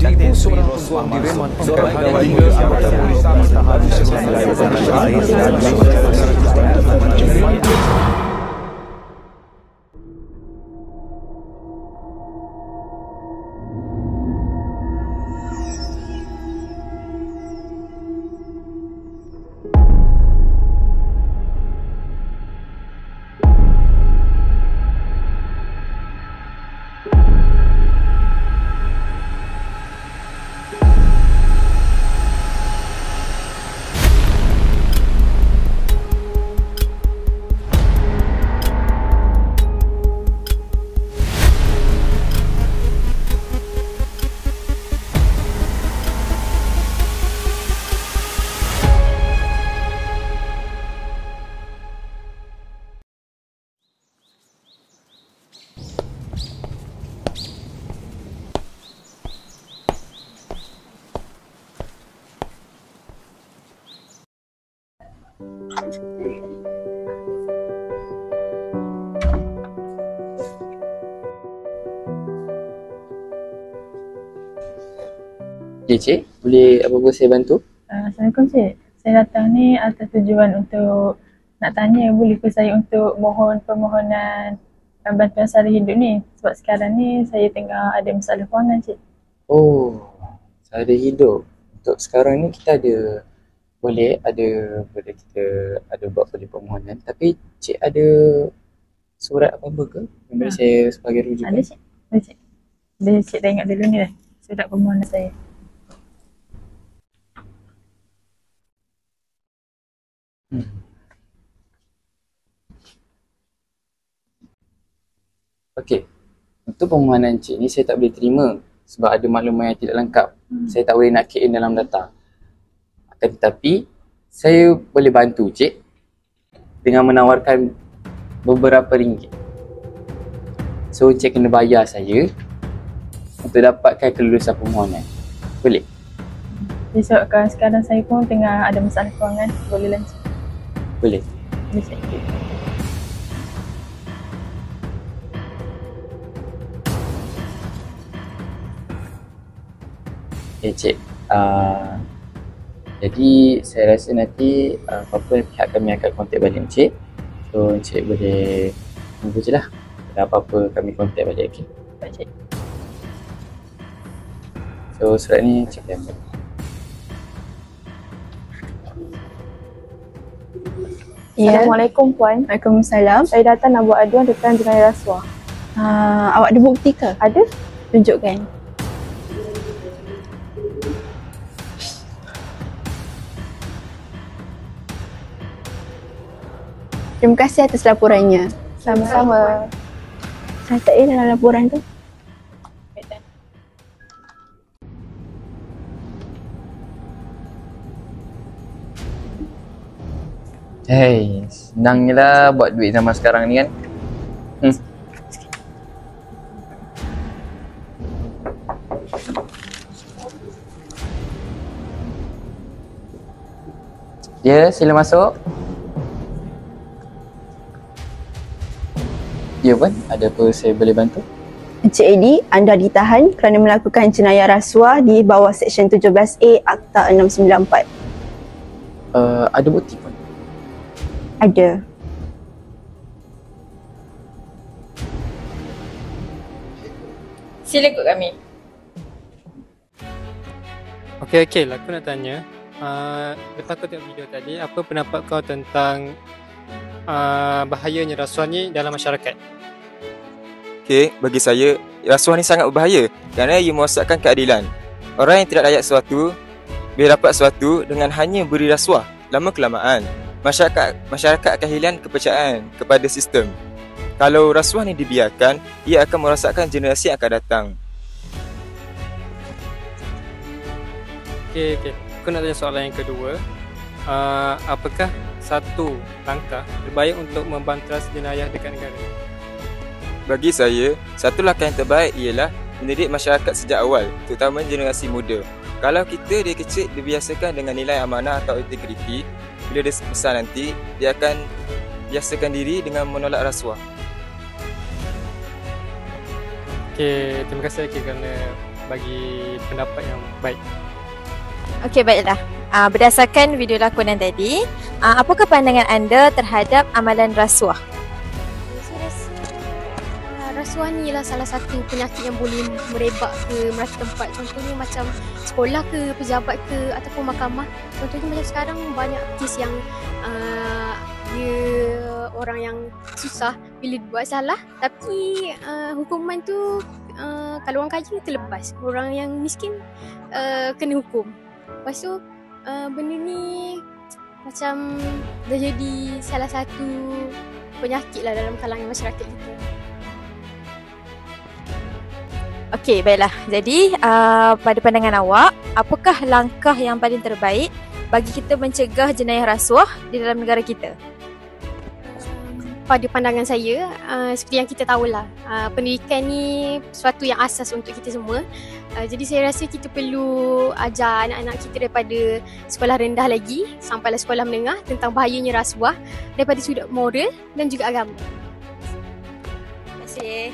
Ibu seorang peguam direman pegawai hingga anggota polis bertahan sesuai Cik, boleh apa-apa saya bantu? Assalamualaikum Cik. Saya datang ni atas tujuan untuk nak tanya boleh ke saya untuk mohon permohonan bantuan sara hidup ni. Sebab sekarang ni saya tengah ada masalah kewangan Cik. Oh, sara hidup. Untuk sekarang ni kita boleh kita ada buat permohonan. Tapi Cik ada surat apa-apa ke? Memberi saya sebagai rujukan? Ada Cik. Ada Cik. Boleh Cik tengok dulu ni lah surat permohonan saya. Okey, untuk permohonan Cik ni saya tak boleh terima sebab ada maklumat yang tidak lengkap. Saya tak boleh nak key in dalam data. Akan tetapi, saya boleh bantu Cik dengan menawarkan beberapa ringgit. So, Cik kena bayar saya untuk dapatkan kelulusan permohonan. Boleh? Disebabkan sekarang saya pun tengah ada masalah kewangan, boleh lah Cik? Boleh. Boleh Cik. Cik, jadi saya rasa nanti apa-apa pihak kami akan kontak balik Cik. So Cik boleh tunggu je lah. Ada apa-apa kami kontak balik, okey? Baik Cik. So surat ni Cik boleh ambil. Assalamualaikum Puan. Waalaikumsalam. Saya datang nak buat aduan tentang jenayah rasuah. Awak ada bukti ke? Ada? Tunjukkan. Terima kasih atas laporannya. Sama-sama. Catat dalam laporan tu. Hey, senang je lah buat duit zaman sekarang ni kan. Ya, sila masuk. Ya Puan, ada apa saya boleh bantu? Encik Edi, anda ditahan kerana melakukan jenayah rasuah di bawah Seksyen 17A Akta 694. Ada bukti Puan? Ada. Sila ikut kami. Okey, aku nak tanya. Lepas kau tengok video tadi, apa pendapat kau tentang bahayanya rasuah ni dalam masyarakat? Okey, bagi saya, rasuah ni sangat berbahaya kerana ia merosakkan keadilan. Orang yang tidak layak sesuatu boleh dapat sesuatu dengan hanya beri rasuah. Lama-kelamaan, masyarakat akan hilang kepercayaan kepada sistem. Kalau rasuah ni dibiarkan, ia akan merosakkan generasi yang akan datang. Okey. Aku nak tanya soalan yang kedua. Apakah satu langkah terbaik untuk membanteras jenayah dekat negara? Bagi saya, satu langkah yang terbaik ialah mendidik masyarakat sejak awal, terutama generasi muda. Kalau kita dari kecil dibiasakan dengan nilai amanah atau integriti, bila dia besar nanti, dia akan biasakan diri dengan menolak rasuah. Okey, terima kasih kerana bagi pendapat yang baik. Okey, baiklah. Berdasarkan video lakonan tadi, apakah pandangan anda terhadap amalan rasuah? Saya rasa rasuah ni ialah salah satu penyakit yang boleh merebak ke merata tempat. Contohnya macam sekolah ke, pejabat ke ataupun mahkamah. Contohnya macam sekarang banyak kes yang dia orang yang susah bila buat salah, tapi hukuman tu kalau orang kaya terlepas, orang yang miskin kena hukum. Lepas tu benda ni macam dah jadi salah satu penyakit lah dalam kalangan masyarakat kita. Okey, baiklah. Jadi pada pandangan awak, apakah langkah yang paling terbaik bagi kita mencegah jenayah rasuah di dalam negara kita? Pada pandangan saya, seperti yang kita tahulah, pendidikan ni sesuatu yang asas untuk kita semua. Jadi saya rasa kita perlu ajar anak-anak kita daripada sekolah rendah lagi sampailah sekolah menengah tentang bahayanya rasuah daripada sudut moral dan juga agama. Terima kasih.